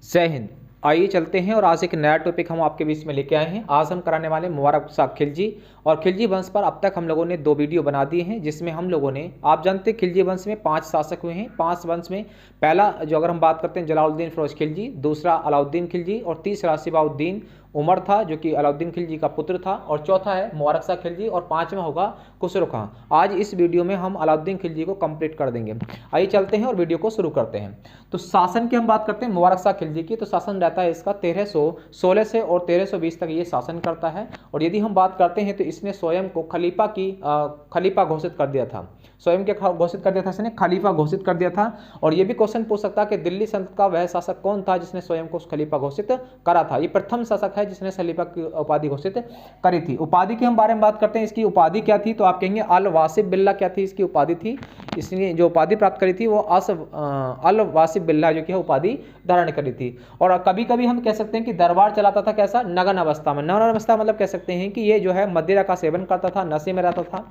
जय हिंद। आइए चलते हैं और आज एक नया टॉपिक हम आपके बीच में लेके आए हैं। आज हम कराने वाले मुबारक शाह खिलजी और खिलजी वंश पर अब तक हम लोगों ने 2 वीडियो बना दिए हैं, जिसमें हम लोगों ने, आप जानते हैं खिलजी वंश में 5 शासक हुए हैं। 5 वंश में पहला जो अगर हम बात करते हैं जलालुद्दीन फिरोज खिलजी, दूसरा अलाउद्दीन खिलजी और तीसरा सिबाउद्दीन उमर था जो कि अलाउद्दीन खिलजी का पुत्र था, और चौथा है मुबारक शाह खिलजी और 5वां होगा खुसरो खां। आज इस वीडियो में हम अलाउद्दीन खिलजी को कंप्लीट कर देंगे। आइए चलते हैं और वीडियो को शुरू करते हैं। तो शासन की हम बात करते हैं मुबारक शाह खिलजी की, तो शासन रहता है इसका 1316 से और 1320 तक ये शासन करता है। और यदि हम बात करते हैं तो इसने स्वयं को खलीफा घोषित कर दिया था। स्वयं के घोषित कर दिया था, इसने खलीफा घोषित कर दिया था। और ये भी क्वेश्चन पूछ सकता है कि दिल्ली सल्तनत का वह शासक कौन था जिसने स्वयं को खलीफा घोषित करा था। ये प्रथम शासक है जिसने खलीफा की उपाधि घोषित करी थी। उपाधि के हम बारे में बात करते हैं, इसकी उपाधि क्या थी, तो आप कहेंगे अल वासिफ बिल्ला क्या थी इसकी उपाधि थी। इसने जो उपाधि प्राप्त करी थी वो अल वासिफ बिल्ला जो कि उपाधि धारण करी थी। और कभी कभी हम कह सकते हैं कि दरबार चलाता था कैसा, नगन अवस्था में। नगन अवस्था मतलब कह सकते हैं कि ये जो है मदिरा का सेवन करता था, नशे में रहता था।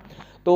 तो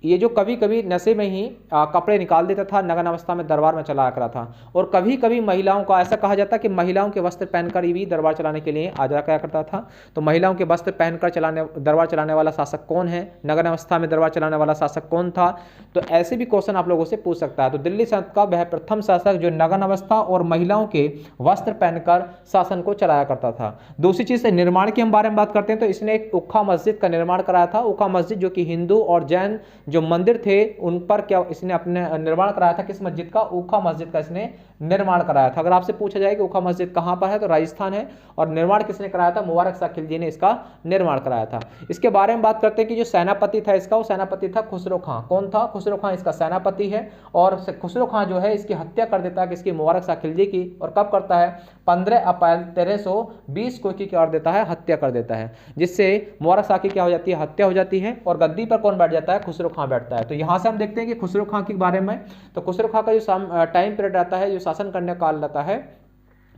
ये जो कभी कभी नशे में ही कपड़े निकाल देता था, नगन अवस्था में दरबार में चला करा था। और कभी कभी महिलाओं का, ऐसा कहा जाता है कि महिलाओं के वस्त्र पहनकर भी दरबार चलाने के लिए आ जा करता था। तो महिलाओं के वस्त्र पहनकर दरबार चलाने वाला शासक कौन है, नगन अवस्था में दरबार चलाने वाला शासक कौन था। तो ऐसे भी क्वेश्चन आप लोगों से पूछ सकता है। तो दिल्ली सल्तनत का वह प्रथम शासक जो नगन अवस्था और महिलाओं के वस्त्र पहनकर शासन को चलाया करता था। दूसरी चीज निर्माण के हम बारे में बात करते हैं, तो इसने एक उक्खा मस्जिद का निर्माण कराया था। उक्खा मस्जिद जो कि हिंदू और जैन जो मंदिर थे उन पर क्या इसने अपने निर्माण कराया था, किस मस्जिद का, उखा मस्जिद का इसने निर्माण कराया था। अगर आपसे पूछा जाए कि उखा मस्जिद कहां पर है तो राजस्थान है। और निर्माण किसने कराया था, मुबारक शाह खिलजी ने इसका निर्माण कराया था। इसके बारे में बात करते हैं कि जो सेनापति था इसका, वो सेनापति था खुसरो खां। कौन था, खुसरो खां इसका सेनापति है। और खुसरो खां जो है इसकी हत्या कर देता है किसकी, मुबारक शाह खिलजी की। और कब करता है, 15 अप्रैल 1320 को कर देता है, हत्या कर देता है, जिससे मुबारक शाह की क्या हो जाती है, हत्या हो जाती है। और गद्दी पर कौन बैठ जाता है, खुसरो खां बैठता है। तो यहां से हम देखते हैं कि खुसरो खां के बारे में, तो खुसरो खां का जो टाइम पीरियड रहता है, जो शासन करने का काल रहता है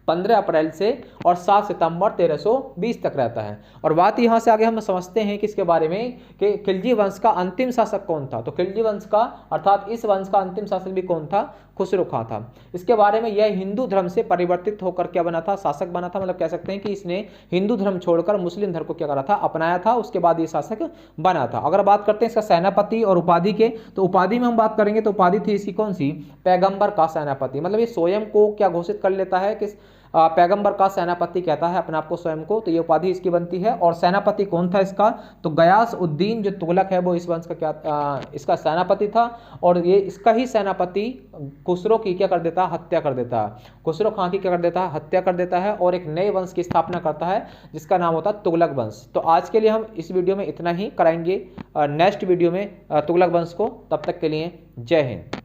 15 अप्रैल से और 7 सितंबर 1320 तक रहता है। और बात यहां से आगे हम समझते हैं कि इसके बारे में कि खिलजी वंश का अंतिम शासक कौन था। तो खिलजी वंश का अर्थात इस वंश का अंतिम शासक भी कौन था, खुसरो खां था। इसके बारे में यह हिंदू धर्म से परिवर्तित होकर क्या बना था, शासक बना था। मतलब कह सकते हैं कि इसने हिंदू धर्म छोड़कर मुस्लिम धर्म को क्या करा था, अपनाया था। उसके बाद ये शासक बना था। अगर बात करते हैं इसका सेनापति और उपाधि के, तो उपाधि में हम बात करेंगे तो उपाधि थी इसकी कौन सी, पैगंबर का सेनापति। मतलब ये स्वयं को क्या घोषित कर लेता है कि पैगंबर का सेनापति कहता है अपने आप को स्वयं को। तो ये उपाधि इसकी बनती है। और सेनापति कौन था इसका, तो गयास उद्दीन जो तुगलक है वो इस वंश का इसका सेनापति था। और ये इसका ही सेनापति खुसरो की क्या कर देता है, हत्या कर देता है। खुसरो खां की क्या कर देता है, हत्या कर देता है। और एक नए वंश की स्थापना करता है जिसका नाम होता है तुगलक वंश। तो आज के लिए हम इस वीडियो में इतना ही कराएंगे, नेक्स्ट वीडियो में तुगलक वंश को। तब तक के लिए जय हिंद।